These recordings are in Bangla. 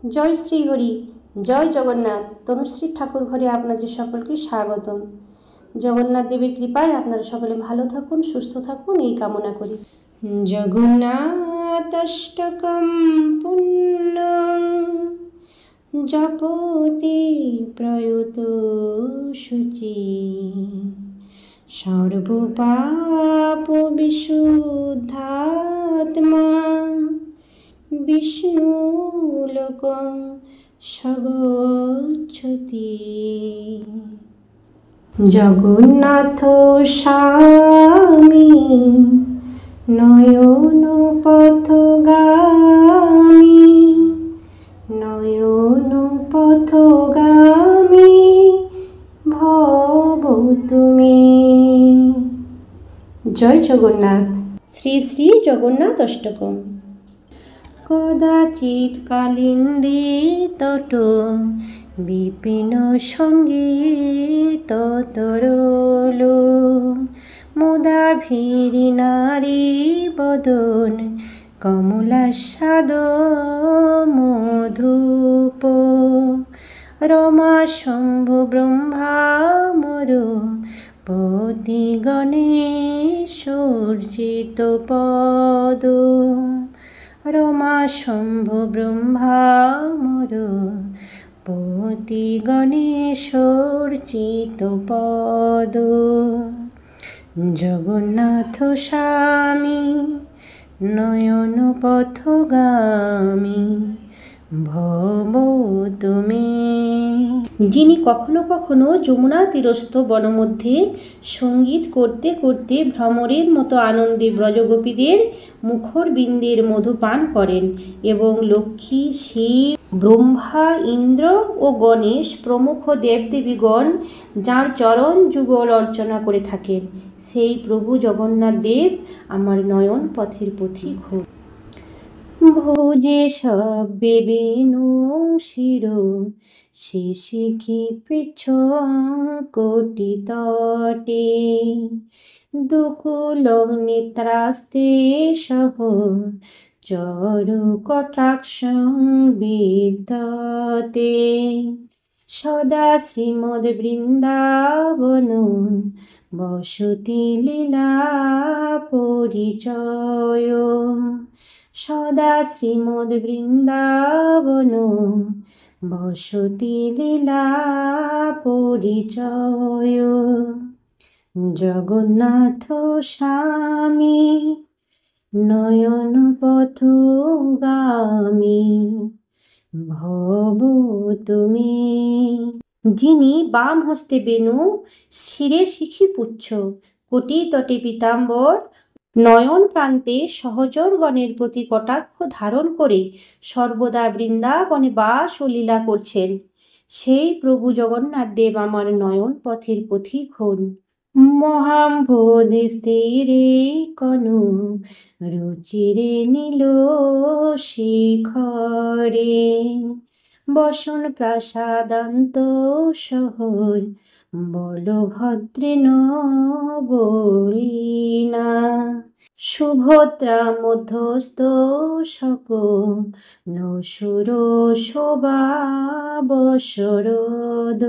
জয় শ্রী হরি, জয় জগন্নাথ। তনুশ্রী ঠাকুর ঘরে আপনাদের সকলকে স্বাগতম। জগন্নাথ দেবের কৃপায় আপনারা সকলে ভালো থাকুন, সুস্থ থাকুন, এই কামনা করি। জগন্নাথষ্টকম পুণ্যং জপতি প্রয়ত শুচি সর্বপাপ বিশুদ্ধাত্মা বিষ্ণুলোকং স্বগচ্ছতি। জগন্নাথ স্বামী নয়ন পথগামী, নয়ন পথগামী ভব তুমি। জয় জগন্নাথ। শ্রী শ্রী জগন্নাথ অষ্টকম। কদাচিৎ কালিন্দী তট বিপিন সঙ্গীত তরল, মুদা ভীরি নারী বদন কমলাস্বাদ মধুপ, রমা শম্ভু ব্রহ্মামর পতি গণেশর্জিত পদ, রমা শম্ভু ব্রহ্মামর পতি গণেশর্জিত পদ। জগন্নাথ স্বামী নয়ন পথগামী ভব তুমি। যিনি কখনো কখনো যমুনা তীরস্থ বনমধ্যে সঙ্গীত করতে করতে ভ্রমরের মতো আনন্দে ব্রজগোপীদের মুখরবিন্দের মধু পান করেন এবং লক্ষ্মী, শিব, ব্রহ্মা, ইন্দ্র ও গণেশ প্রমুখ দেবদেবীগণ যাঁর চরণ যুগল অর্চনা করে থাকেন, সেই প্রভু জগন্নাথ দেব আমার নয়ন পথের পথিক হোক। ভোজে সব্যে বেণু শির শিশিখি পৃচ্ছ কোটি তটে, দুকুলং নেত্রাস্তে সহ চরু কটাক্ষং বিদ্যতে, সদা শ্রীমদ বৃন্দাবন বসতি লীলা পরিচয়, সদা শ্রীমদ বৃন্দাবন বসতি লীলা পরিচয়। জগন্নাথ স্বামী নয়ন পথগামী ভব তুমি। যিনি বাম হস্তে বেণু, শিরে শিখি পুচ্ছ, কোটি তটে পীতাম্বর, নয়ন প্রান্তে সহচরগণের প্রতি কটাক্ষ ধারণ করে সর্বদা বৃন্দাবনে বাস ও লীলা করছেন, সেই প্রভু জগন্নাথ দেব আমার নয়ন পথের পথিক হন। মহাম্বোধি স্থিরে কনু রুচিরে নীল শিখরে, বসন প্রাসাদান্ত শহর বলভদ্রেন বলিনা, সুভদ্রা মধ্যস্থ সকল সুর শোভা বশরদ,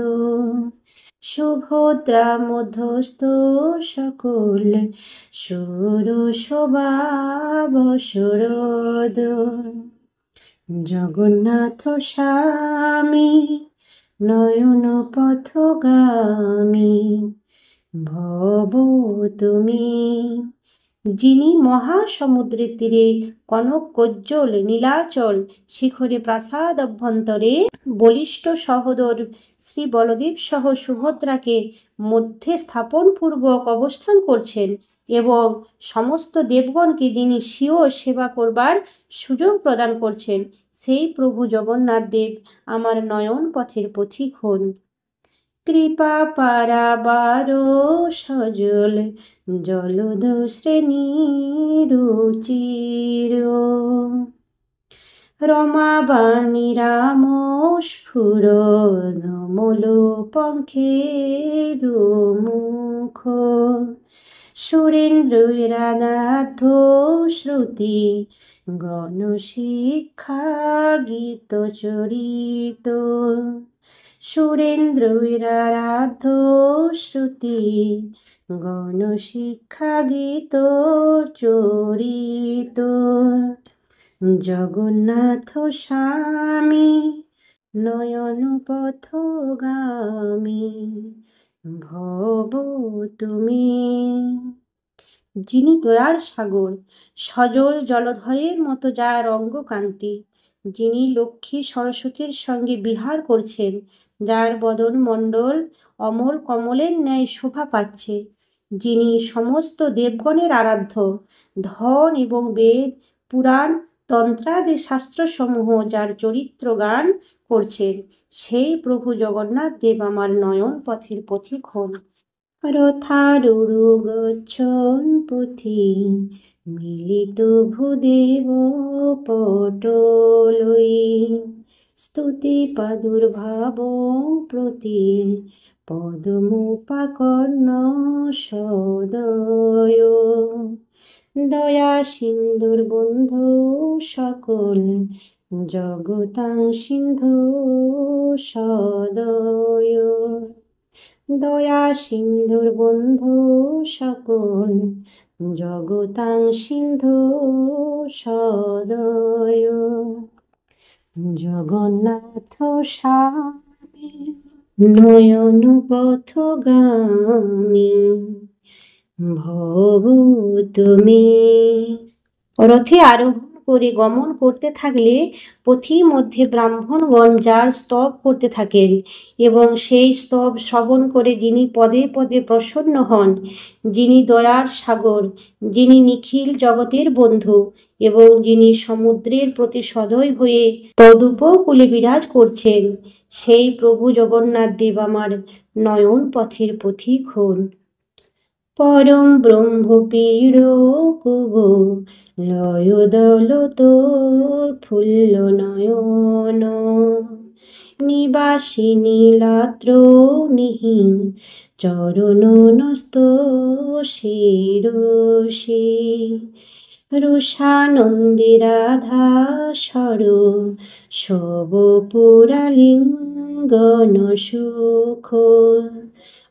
সুভদ্রা মধ্যস্থ সকল সুর শোভা বশরদ। জগন্নাথ স্বামী নয়ন পথগামী ভব তুমি। যিনি মহাসমুদ্রের তীরে কনক কোজ্জ্বল নীলাচল শিখরে প্রাসাদ অভ্যন্তরে বলিষ্ঠ সহোদর শ্রী বলদেব সহ সুভদ্রাকে মধ্যে স্থাপনপূর্বক অবস্থান করছেন এবং সমস্ত দেবগণকে যিনি স্বীয় সেবা করবার সুযোগ প্রদান করছেন, সেই প্রভু জগন্নাথ দেব আমার নয়ন পথের পথিক হন। কৃপা পারাবার সজল জলদ শ্রেণী রুচির, রমাবাণী রাম স্ফুর নমল পঙ্খের মুখ, সুরেন্দ্রনাথ শ্রুতি গণশিক্ষা গীত চরিত। সুরেন্দ্রনাথ শ্রুতি গণশিক্ষা গীত চরিত। জগন্নাথ স্বামী নয়ন পথগামী ভব তুমি। যিনি দয়ার সাগর, সজল জলধরের মতো যার অঙ্গকান্তি, যিনি লক্ষ্মী সরস্বতীর সঙ্গে বিহার করছেন, যার বদন মণ্ডল অমল কমলের ন্যায় শোভা পাচ্ছে, যিনি সমস্ত দেবগণের আরাধ্য, ধন এবং বেদ পুরাণ তন্ত্রাদি শাস্ত্রসমূহ যার চরিত্র গান করছেন, সেই প্রভু জগন্নাথ দেব আমার নয়ন পথের পথিক হন। রথারূঢ় গচ্ছন পথি মিলিত ভূদেব পটলই। স্তুতি প্রাদুর্ভাব প্রতি পদমুপাকর্ণ সদয়। দয়া সিন্ধুর বন্ধু সকল জগতাং সিন্ধু সদয়। দয়া সিন্ধুর বন্ধু সকল জগতাং সিন্ধু সদয়। জগন্নাথ স্বামী নয়ন পথগামী ভব তুমি। রথে আরোহণ করে গমন করতে থাকলে পথির মধ্যে ব্রাহ্মণগণ যার স্তব করতে থাকেন এবং সেই স্তব শ্রবণ করে যিনি পদে পদে প্রসন্ন হন, যিনি দয়ার সাগর, যিনি নিখিল জগতের বন্ধু এবং যিনি সমুদ্রের প্রতি সদয় হয়ে তদুপকূলে বিরাজ করছেন, সেই প্রভু জগন্নাথ দেব আমার নয়ন পথের পথিক হন। পরম ব্রহ্ম পীড় কুব লয় দলত ফুল্ল নয়ন। নিবাসী নীলাদ্র নিহি চরণ নস্ত শিরসি। রুষানন্দী রাধা স্বর শব পুরালিঙ্গন সুখ।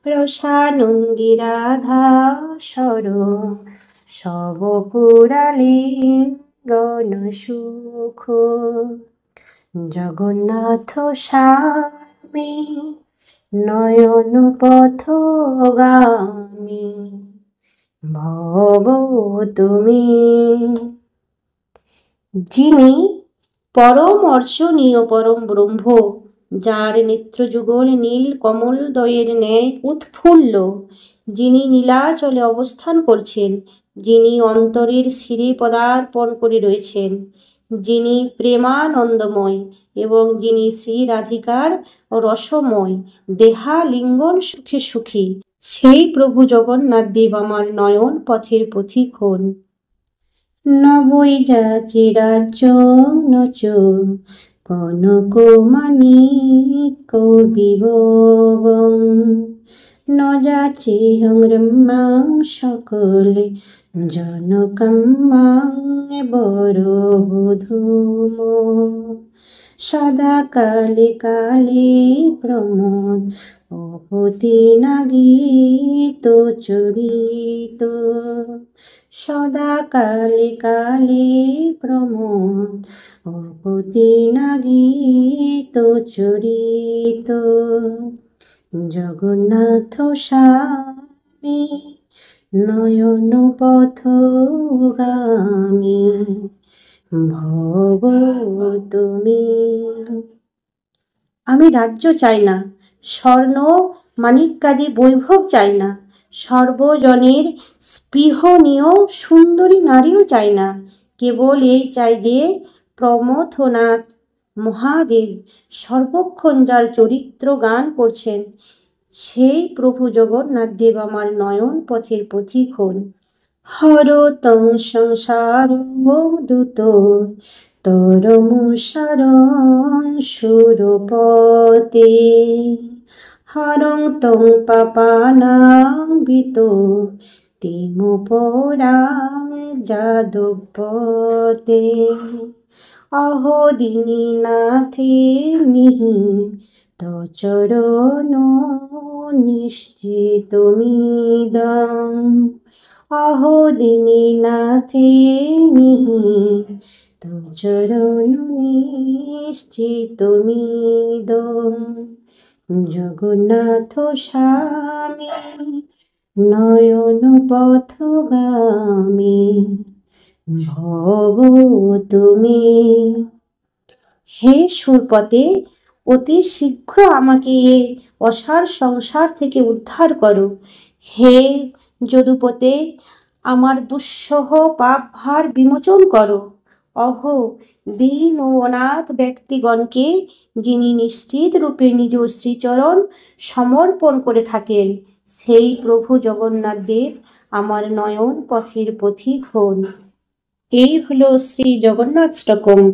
রসানন্দী রাধা স্বর শব পুরালিঙ্গন সুখ। জগন্নাথ স্বামী নয়ন পথগামী ভব তুমি। যিনি পরম অর্চনীয় পরম ব্রহ্ম, যার নেত্রযুগল নীল কমলদয়ের ন্যায় উৎফুল্ল, যিনি নীলাচলে অবস্থান করছেন, যিনি অন্তরের শিরে পদার্পণ করে রয়েছেন, যিনি প্রেমানন্দময় এবং যিনি শ্রী রাধিকার রসময় দেহালিঙ্গন সুখে সুখী, সেই প্রভু জগন্নাথ দেব আমার নয়ন পথের পথিক হন। নবৈ যাচি রাজ্য নচ কনক মাণিক্য বিভবং। ন যাচি ব্রহ্মাং সকলে জনকাম্যাং বর বধূম। সদা কালে কালে প্রমোদ অপতি নাগীত চরিত। সদা কালে কালে প্রমোদ অপতি নাগীত চরিত। জগন্নাথ স্বামী নয়ন পথগামী ভব তুমি। আমি রাজ্য চাই না, স্বর্ণ মাণিক্যাদি বৈভব চাই না, সর্বজনের স্পৃহণীয় সুন্দরী নারীও চাই না। কেবল এই চাই যে প্রমথনাথ মহাদেব সর্বক্ষণ যার চরিত্র গান করছেন, সেই প্রভু জগন্নাথ দেব আমার নয়ন পথের পথিক হন। হরতং সংসার দূত তরমুসারং সুরপতে। হরং তং পাপানাং ভীত তিমুপরাং যাদবতে অহো দীনাথে নিহি তচরণ নিশ্চিতমিদং অহো দীনাথে নিহি তচরণ নিশ্চিতমিদং জগন্নাথ স্বামী নয়ন পথগামী ভব তুমি। হে সুরপতে, অতি শীঘ্র আমাকে এ অসার সংসার থেকে উদ্ধার করো। হে যদুপতে, আমার দুঃসহ পাপ ভার বিমোচন করো। অহো দীন ও অনাথ ব্যক্তিগণকে যিনি নিশ্চিত রূপে নিজ শ্রীচরণ সমর্পণ করে থাকেন, সেই প্রভু জগন্নাথ দেব আমার নয়ন পথের পথিক হন। এই হলো শ্রী জগন্নাথষ্টকম।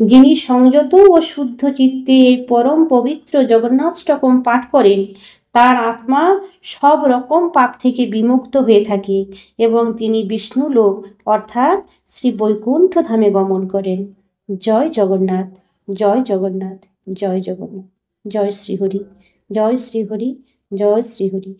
যিনি সংযত ও শুদ্ধ চিত্তে এই পরম পবিত্র জগন্নাথষ্টকম পাঠ করেন, তার আত্মা সব রকম পাপ থেকে বিমুক্ত হয়ে থাকে এবং তিনি বিষ্ণুলোক অর্থাৎ শ্রী বৈকুণ্ঠ ধামে গমন করেন। জয় জগন্নাথ, জয় জগন্নাথ, জয় জগন্নাথ, জয় শ্রীহরি, জয় শ্রীহরি, জয় শ্রীহরি।